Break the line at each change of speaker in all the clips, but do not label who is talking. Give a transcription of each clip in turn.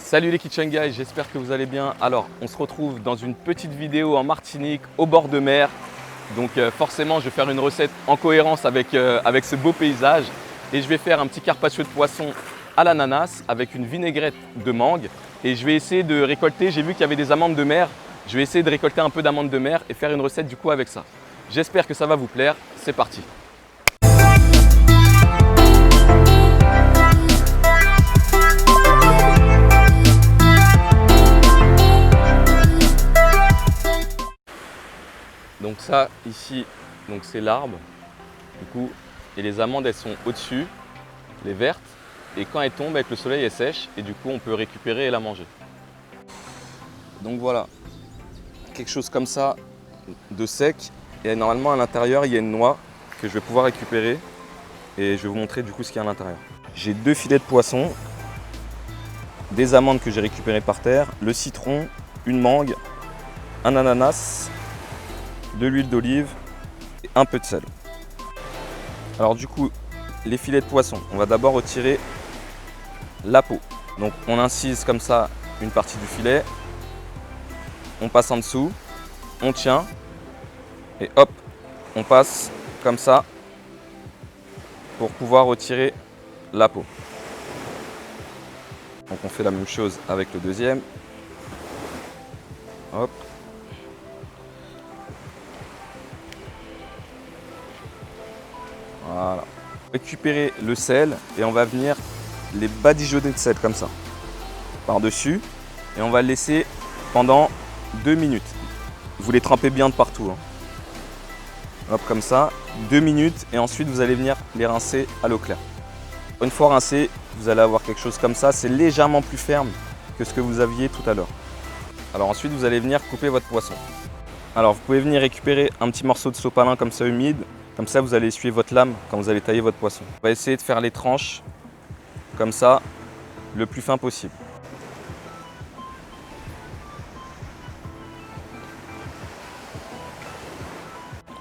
Salut les Kitchen Guys, j'espère que vous allez bien. Alors, on se retrouve dans une petite vidéo en Martinique, au bord de mer. Donc forcément, je vais faire une recette en cohérence avec ce beau paysage. Et je vais faire un petit carpaccio de poisson à l'ananas avec une vinaigrette de mangue. Et je vais essayer de récolter, j'ai vu qu'il y avait des amandes de mer. Je vais essayer de récolter un peu d'amandes de mer et faire une recette du coup avec ça. J'espère que ça va vous plaire, c'est parti. Donc ça ici, c'est l'arbre, du coup, et les amandes elles sont au-dessus, les vertes, et quand elles tombent avec le soleil elles sèchent et du coup on peut récupérer et la manger. Donc voilà, quelque chose comme ça de sec, et normalement à l'intérieur il y a une noix que je vais pouvoir récupérer et je vais vous montrer du coup ce qu'il y a à l'intérieur. J'ai 2 filets de poisson, des amandes que j'ai récupérées par terre, le citron, une mangue, un ananas, de l'huile d'olive et un peu de sel. Alors du coup, les filets de poisson, on va d'abord retirer la peau. Donc on incise comme ça une partie du filet, on passe en dessous, on tient et hop, on passe comme ça pour pouvoir retirer la peau. Donc on fait la même chose avec le deuxième. Hop. Voilà. Récupérer le sel et on va venir les badigeonner de sel comme ça par-dessus et on va le laisser pendant 2 minutes. Vous les trempez bien de partout. Hop, comme ça, 2 minutes et ensuite vous allez venir les rincer à l'eau claire. Une fois rincé, vous allez avoir quelque chose comme ça. C'est légèrement plus ferme que ce que vous aviez tout à l'heure. Alors ensuite, vous allez venir couper votre poisson. Alors vous pouvez venir récupérer un petit morceau de sopalin comme ça humide. Comme ça, vous allez essuyer votre lame quand vous allez tailler votre poisson. On va essayer de faire les tranches comme ça, le plus fin possible.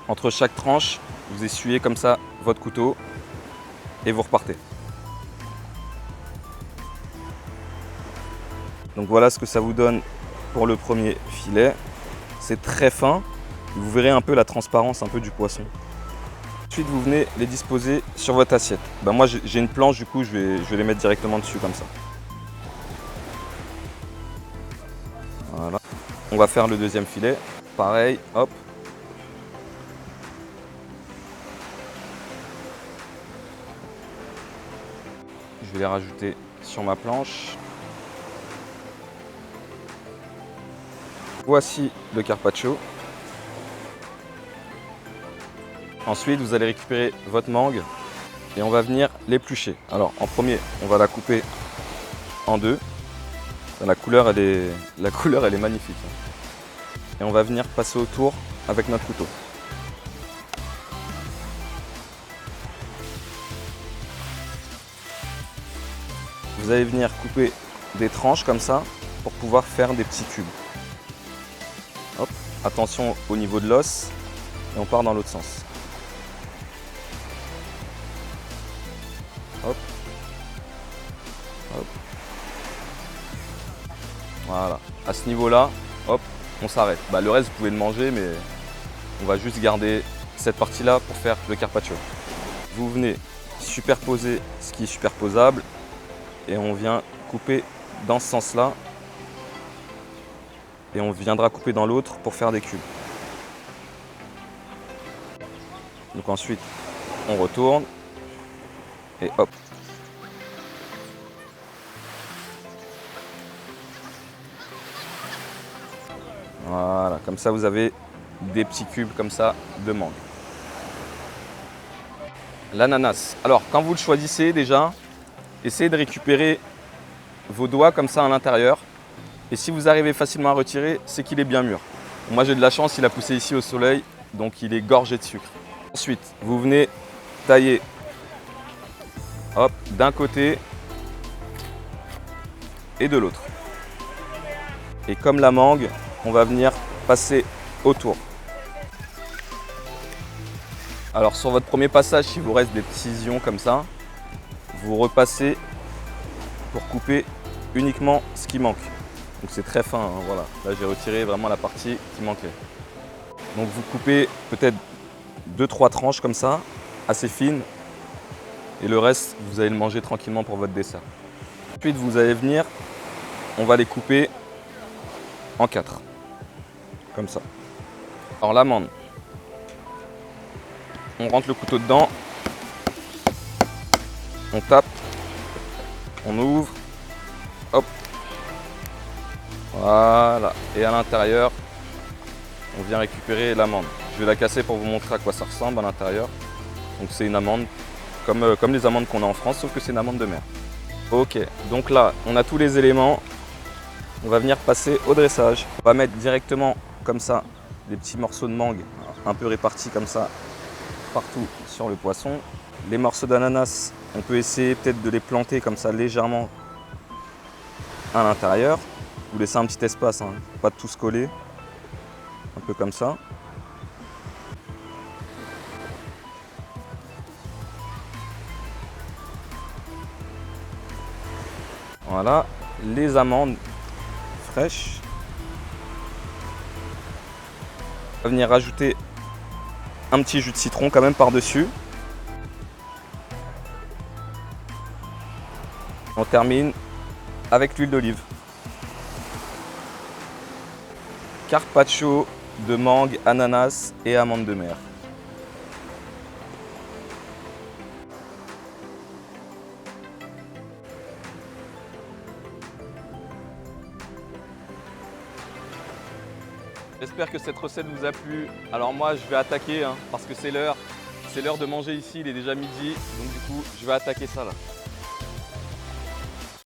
Entre chaque tranche, vous essuyez comme ça votre couteau et vous repartez. Donc voilà ce que ça vous donne pour le premier filet. C'est très fin. Vous verrez un peu la transparence un peu du poisson. Ensuite, vous venez les disposer sur votre assiette. Moi, j'ai une planche, du coup, je vais les mettre directement dessus comme ça. Voilà. On va faire le deuxième filet. Pareil, hop. Je vais les rajouter sur ma planche. Voici le carpaccio. Ensuite, vous allez récupérer votre mangue et on va venir l'éplucher. Alors, en premier, on va la couper en deux. La couleur, elle est magnifique. Et on va venir passer autour avec notre couteau. Vous allez venir couper des tranches comme ça pour pouvoir faire des petits cubes. Hop, attention au niveau de l'os et on part dans l'autre sens. Hop. Hop. Voilà. À ce niveau-là, hop, on s'arrête. Le reste, vous pouvez le manger, mais on va juste garder cette partie-là pour faire le carpaccio. Vous venez superposer ce qui est superposable et on vient couper dans ce sens-là et on viendra couper dans l'autre pour faire des cubes. Donc ensuite, on retourne. Et hop. Voilà, comme ça vous avez des petits cubes comme ça de mangue. L'ananas. Alors quand vous le choisissez déjà, essayez de récupérer vos doigts comme ça à l'intérieur. Et si vous arrivez facilement à retirer, c'est qu'il est bien mûr. Moi j'ai de la chance, il a poussé ici au soleil, donc il est gorgé de sucre. Ensuite, vous venez tailler. Hop, d'un côté et de l'autre. Et comme la mangue, on va venir passer autour. Alors sur votre premier passage, s'il vous reste des petits ions comme ça, vous repassez pour couper uniquement ce qui manque. Donc c'est très fin, hein, voilà. Là j'ai retiré vraiment la partie qui manquait. Donc vous coupez peut-être 2-3 tranches comme ça, assez fines. Et le reste, vous allez le manger tranquillement pour votre dessert. Ensuite vous allez venir, on va les couper en 4. Comme ça. Alors l'amande, on rentre le couteau dedans, on tape, on ouvre, hop, voilà. Et à l'intérieur, on vient récupérer l'amande. Je vais la casser pour vous montrer à quoi ça ressemble à l'intérieur. Donc c'est une amande comme les amandes qu'on a en France, sauf que c'est une amande de mer. Ok, donc là, on a tous les éléments. On va venir passer au dressage. On va mettre directement comme ça des petits morceaux de mangue un peu répartis comme ça partout sur le poisson. Les morceaux d'ananas, on peut essayer peut-être de les planter comme ça légèrement à l'intérieur. Vous laissez un petit espace, hein, pas de tous coller. Un peu comme ça. Voilà, les amandes fraîches. On va venir rajouter un petit jus de citron quand même par-dessus. On termine avec l'huile d'olive. Carpaccio de mangue, ananas et amandes de mer. J'espère que cette recette vous a plu. Alors moi je vais attaquer hein, parce que c'est l'heure de manger ici, il est déjà midi, donc du coup je vais attaquer ça là.